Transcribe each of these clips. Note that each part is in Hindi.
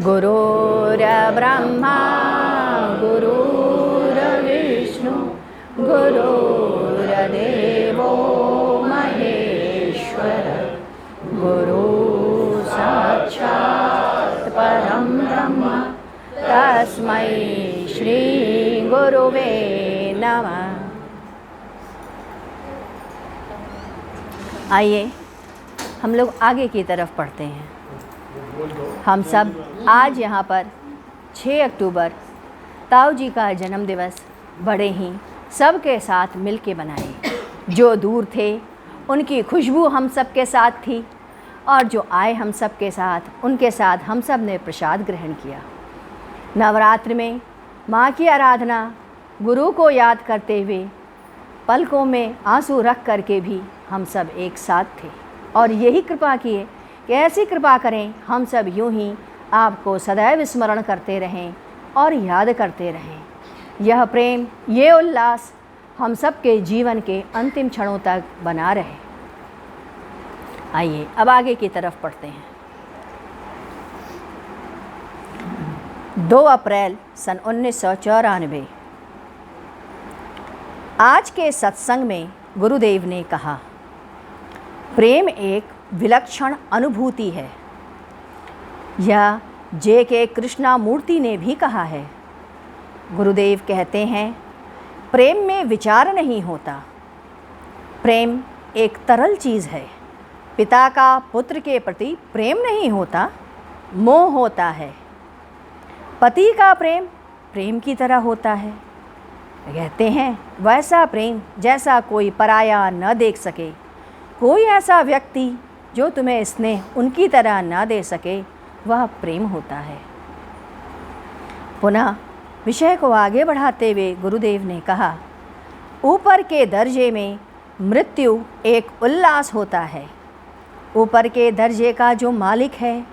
गुरुर्ब्रह्मा गुरुर्विष्णु गुरुर्देवो महेश्वर गुरु साक्षात् परं ब्रह्म तस्मै श्री गुरुवे नमः। आइए हम लोग आगे की तरफ पढ़ते हैं। हम सब आज यहाँ पर 6 अक्टूबर ताऊ जी का जन्म दिवस बड़े ही सबके साथ मिल के मनाए। जो दूर थे उनकी खुशबू हम सब के साथ थी और जो आए हम सब के साथ उनके साथ हम सब ने प्रसाद ग्रहण किया। नवरात्र में माँ की आराधना, गुरु को याद करते हुए पलकों में आंसू रख करके भी हम सब एक साथ थे और यही कृपा किए कि ऐसी कृपा करें हम सब यूं ही आपको सदैव स्मरण करते रहें और याद करते रहें। यह प्रेम, ये उल्लास हम सब के जीवन के अंतिम क्षणों तक बना रहे। आइए अब आगे की तरफ पढ़ते हैं। 2 अप्रैल सन 1994। आज के सत्संग में गुरुदेव ने कहा, प्रेम एक विलक्षण अनुभूति है। यह J.K. कृष्णामूर्ति ने भी कहा है। गुरुदेव कहते हैं, प्रेम में विचार नहीं होता। प्रेम एक तरल चीज़ है। पिता का पुत्र के प्रति प्रेम नहीं होता, मोह होता है। पति का प्रेम प्रेम की तरह होता है। कहते हैं, वैसा प्रेम जैसा कोई पराया न देख सके, कोई ऐसा व्यक्ति जो तुम्हें स्नेह उनकी तरह न दे सके, वह प्रेम होता है। पुनः विषय को आगे बढ़ाते हुए गुरुदेव ने कहा, ऊपर के दर्जे में मृत्यु एक उल्लास होता है। ऊपर के दर्जे का जो मालिक है,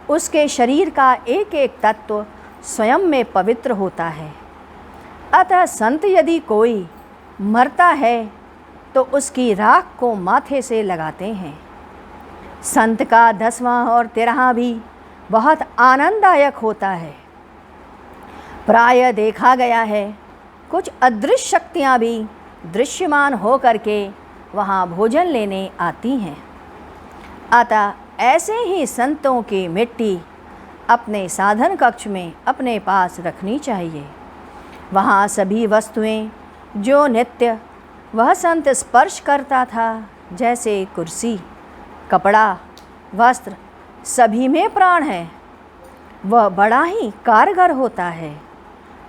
उसके शरीर का एक एक तत्व स्वयं में पवित्र होता है। अतः संत यदि कोई मरता है तो उसकी राख को माथे से लगाते हैं। संत का 10वां और 13वां भी बहुत आनंददायक होता है। प्राय देखा गया है, कुछ अदृश्य शक्तियाँ भी दृश्यमान हो करके वहाँ भोजन लेने आती हैं। अतः ऐसे ही संतों की मिट्टी अपने साधन कक्ष में अपने पास रखनी चाहिए। वहाँ सभी वस्तुएं जो नित्य वह संत स्पर्श करता था, जैसे कुर्सी, कपड़ा, वस्त्र, सभी में प्राण है। वह बड़ा ही कारगर होता है।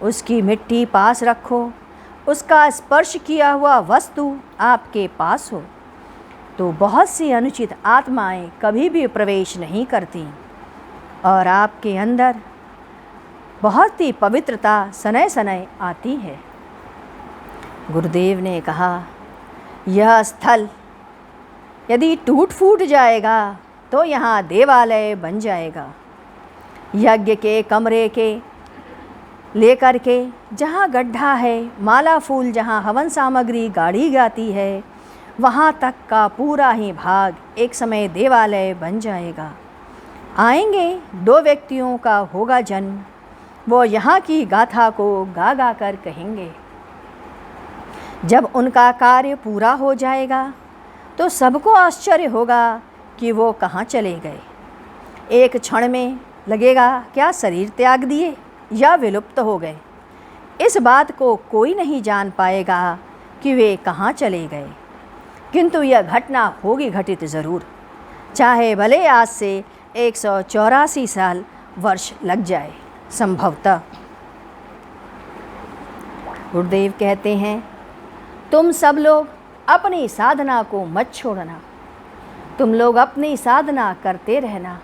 उसकी मिट्टी पास रखो, उसका स्पर्श किया हुआ वस्तु आपके पास हो तो बहुत सी अनुचित आत्माएं कभी भी प्रवेश नहीं करती और आपके अंदर बहुत ही पवित्रता सनय सनय आती है। गुरुदेव ने कहा, यह स्थल यदि टूट फूट जाएगा तो यहाँ देवालय बन जाएगा। यज्ञ के कमरे के लेकर के जहाँ गड्ढा है, माला फूल जहाँ हवन सामग्री गाड़ी जाती है, वहाँ तक का पूरा ही भाग एक समय देवालय बन जाएगा। आएंगे 2 व्यक्तियों का होगा जन्म, वो यहाँ की गाथा को गा गा कर कहेंगे। जब उनका कार्य पूरा हो जाएगा तो सबको आश्चर्य होगा कि वो कहाँ चले गए। एक क्षण में लगेगा क्या शरीर त्याग दिए या विलुप्त हो गए। इस बात को कोई नहीं जान पाएगा कि वे कहाँ चले गए, किंतु यह घटना होगी घटित ज़रूर, चाहे भले आज से 184 साल वर्ष लग जाए संभवतः। गुरुदेव कहते हैं, तुम सब लोग अपनी साधना को मत छोड़ना। तुम लोग अपनी साधना करते रहना।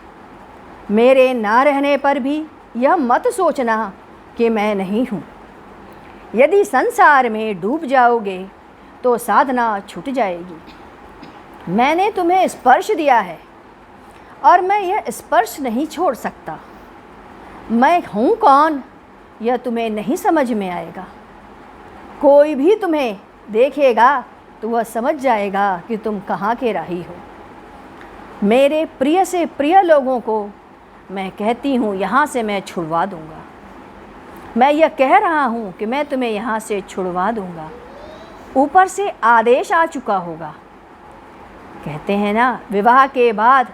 मेरे ना रहने पर भी यह मत सोचना कि मैं नहीं हूँ। यदि संसार में डूब जाओगे तो साधना छूट जाएगी। मैंने तुम्हें स्पर्श दिया है और मैं यह स्पर्श नहीं छोड़ सकता। मैं हूँ कौन, यह तुम्हें नहीं समझ में आएगा। कोई भी तुम्हें देखेगा तो वह समझ जाएगा कि तुम कहाँ के राही हो। मेरे प्रिय से प्रिय लोगों को मैं कहती हूँ यहाँ से मैं छुड़वा दूँगा। मैं यह कह रहा हूँ कि मैं तुम्हें यहाँ से छुड़वा दूँगा। ऊपर से आदेश आ चुका होगा। कहते हैं ना, विवाह के बाद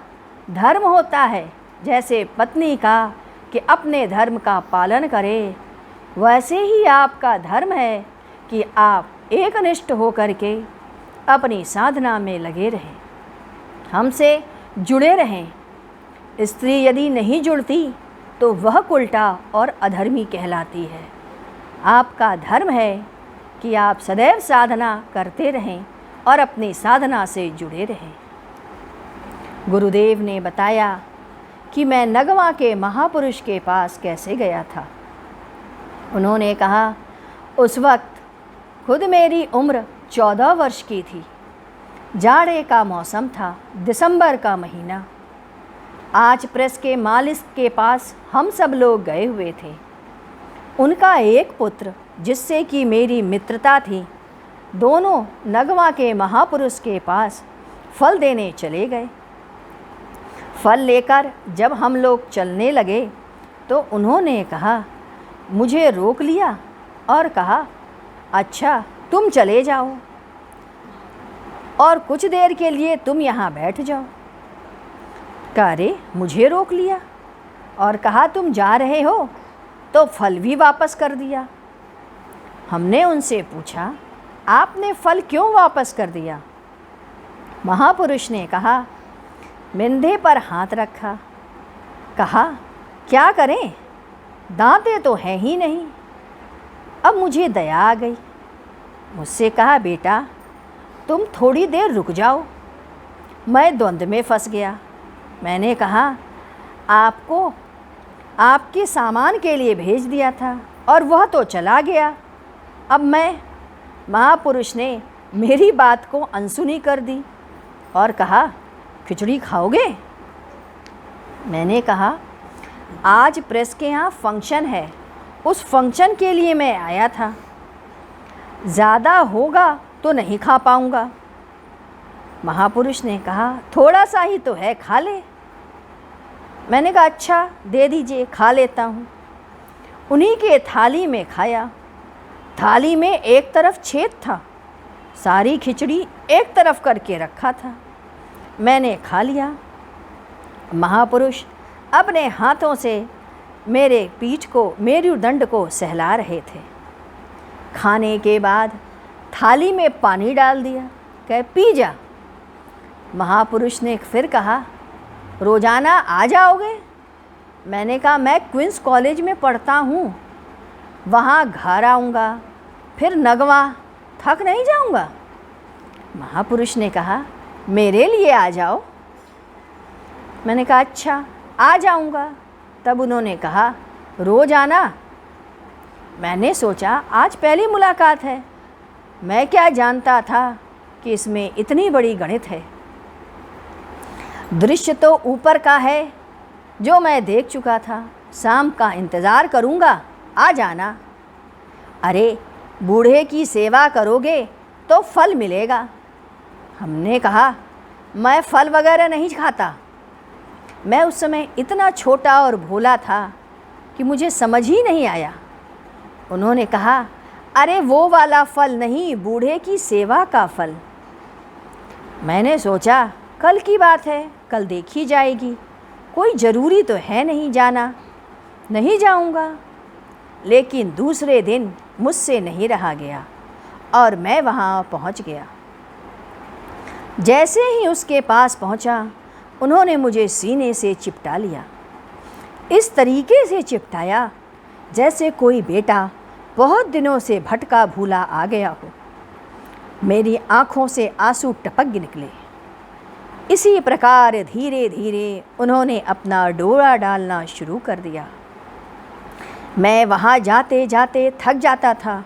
धर्म होता है जैसे पत्नी का कि अपने धर्म का पालन करे, वैसे ही आपका धर्म है कि आप एकनिष्ठ होकर के अपनी साधना में लगे रहें, हमसे जुड़े रहें। स्त्री यदि नहीं जुड़ती तो वह उल्टा और अधर्मी कहलाती है। आपका धर्म है कि आप सदैव साधना करते रहें और अपनी साधना से जुड़े रहें। गुरुदेव ने बताया कि मैं नगवा के महापुरुष के पास कैसे गया था। उन्होंने कहा, उस वक्त खुद मेरी उम्र 14 वर्ष की थी। जाड़े का मौसम था, दिसंबर का महीना। आज प्रेस के मालिक के पास हम सब लोग गए हुए थे। उनका एक पुत्र जिससे कि मेरी मित्रता थी, दोनों नगवा के महापुरुष के पास फल देने चले गए। फल लेकर जब हम लोग चलने लगे तो उन्होंने कहा, मुझे रोक लिया और कहा, अच्छा तुम चले जाओ और कुछ देर के लिए तुम यहाँ बैठ जाओ। कहा, अरे मुझे रोक लिया और कहा तुम जा रहे हो, तो फल भी वापस कर दिया। हमने उनसे पूछा, आपने फल क्यों वापस कर दिया? महापुरुष ने कहा, मिंधे पर हाथ रखा, कहा, क्या करें, दांतें तो हैं ही नहीं। अब मुझे दया आ गई। मुझसे कहा, बेटा तुम थोड़ी देर रुक जाओ। मैं द्वंद्व में फंस गया। मैंने कहा, आपको आपके सामान के लिए भेज दिया था और वह तो चला गया। अब मैं महापुरुष ने मेरी बात को अनसुनी कर दी और कहा, खिचड़ी खाओगे? मैंने कहा, आज प्रेस के यहाँ फंक्शन है, उस फंक्शन के लिए मैं आया था, ज़्यादा होगा तो नहीं खा पाऊँगा। महापुरुष ने कहा, थोड़ा सा ही तो है, खा ले। मैंने कहा, अच्छा दे दीजिए, खा लेता हूँ। उन्हीं के थाली में खाया। थाली में एक तरफ छेद था, सारी खिचड़ी एक तरफ करके रखा था। मैंने खा लिया। महापुरुष अपने हाथों से मेरे पीठ को, मेरुदंड को सहला रहे थे। खाने के बाद थाली में पानी डाल दिया, कहे पी जा। महापुरुष ने फिर कहा, रोज़ाना आ जाओगे? मैंने कहा, मैं क्वींस कॉलेज में पढ़ता हूँ, वहाँ घर आऊँगा, फिर नगवा, थक नहीं जाऊँगा। महापुरुष ने कहा, मेरे लिए आ जाओ। मैंने कहा, अच्छा आ जाऊँगा। तब उन्होंने कहा, रोज़ आना। मैंने सोचा आज पहली मुलाकात है, मैं क्या जानता था कि इसमें इतनी बड़ी गणित है। दृश्य तो ऊपर का है जो मैं देख चुका था, शाम का इंतज़ार करूँगा, आ जाना। अरे बूढ़े की सेवा करोगे तो फल मिलेगा। हमने कहा, मैं फल वगैरह नहीं खाता। मैं उस समय इतना छोटा और भोला था कि मुझे समझ ही नहीं आया। उन्होंने कहा, अरे वो वाला फल नहीं, बूढ़े की सेवा का फल। मैंने सोचा कल की बात है, कल देखी जाएगी, कोई ज़रूरी तो है नहीं जाना, नहीं जाऊंगा। लेकिन दूसरे दिन मुझसे नहीं रहा गया और मैं वहाँ पहुँच गया। जैसे ही उसके पास पहुँचा, उन्होंने मुझे सीने से चिपटा लिया। इस तरीके से चिपटाया जैसे कोई बेटा बहुत दिनों से भटका भूला आ गया हो। मेरी आँखों से आंसू टपक निकले। इसी प्रकार धीरे धीरे उन्होंने अपना डोरा डालना शुरू कर दिया। मैं वहाँ जाते जाते थक जाता था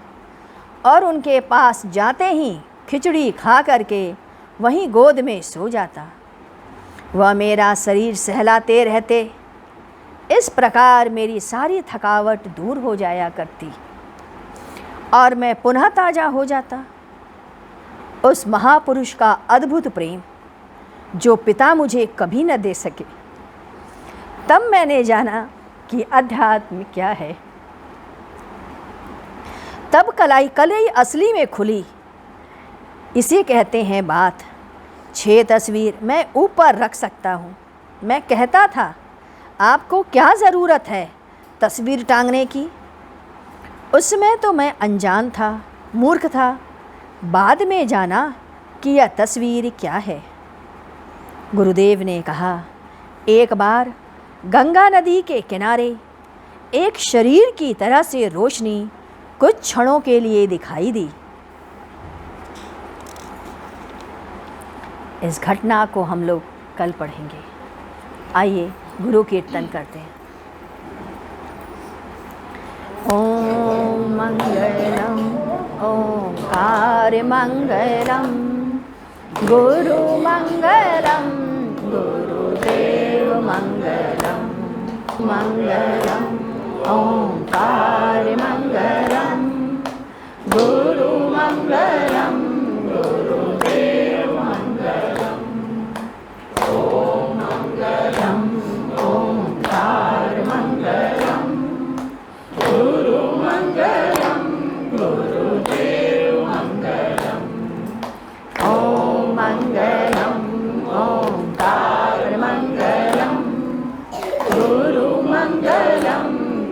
और उनके पास जाते ही खिचड़ी खा करके वहीं गोद में सो जाता। वह मेरा शरीर सहलाते रहते। इस प्रकार मेरी सारी थकावट दूर हो जाया करती और मैं पुनः ताज़ा हो जाता। उस महापुरुष का अद्भुत प्रेम जो पिता मुझे कभी न दे सके, तब मैंने जाना कि अध्यात्म क्या है। तब कलई असली में खुली। इसे कहते हैं बात। 6 तस्वीर मैं ऊपर रख सकता हूँ। मैं कहता था, आपको क्या ज़रूरत है तस्वीर टांगने की। उस समय तो मैं अनजान था, मूर्ख था। बाद में जाना कि यह तस्वीर क्या है। गुरुदेव ने कहा, एक बार गंगा नदी के किनारे एक शरीर की तरह से रोशनी कुछ क्षणों के लिए दिखाई दी। इस घटना को हम लोग कल पढ़ेंगे। आइए गुरु कीर्तन करते हैं। ओम मंगलम ओंकार मंगलम गुरु मंगलम गुरुदेव मंगलम मंगलम ओंकार मंगलम गुरु मंगलम गुरुदेव मंगलम ओम मंगलम ओंकार मंगलम गुरु मंगलम गुरुदेव मंगलम ओम मंगलम ओंकार मंगलम गुरु मंगलम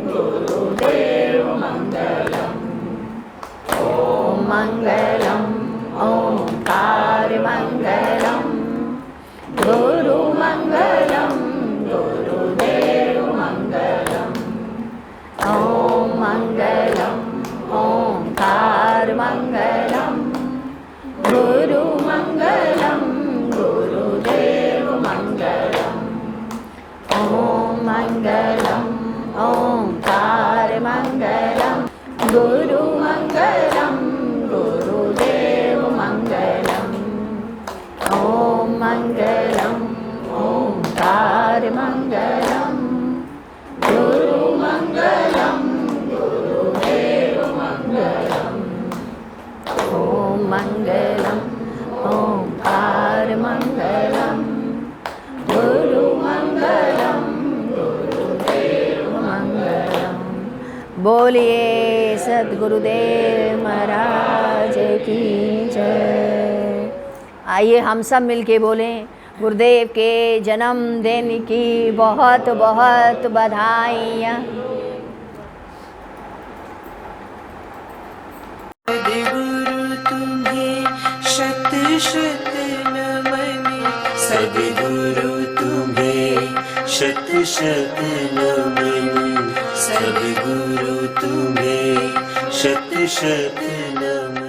गुरुदेव मंगलम ओम मंगलम ओंकार मंगलम गुरु मंगलम गुरुदेव मंगलम ओम मंगलम ओंकार मंगलम गुरु मंगलम गुरुदेव मंगलम ओम मंगलम ओंकार मंगलम गुरु मंगलम गुरुदेव मंगलम ओम मंगलम ओंकार मंगलम गुरु मंगलम गुरुदेव मंगलम ओम मंगलम ओंकार मंगलम गुरु मंगलम गुरुदेव मंगलम। बोलिए सद्गुरुदेव महाराज की जय। आइए हम सब मिलके बोलें, गुरुदेव के जन्मदिन की बहुत बहुत बधाइयाँ। सद्गुरु तुम्हें शत शत नमन। सद्गुरु तुम्हें शत शत नमन। सद्गुरु तुम्हें शत शत नमन।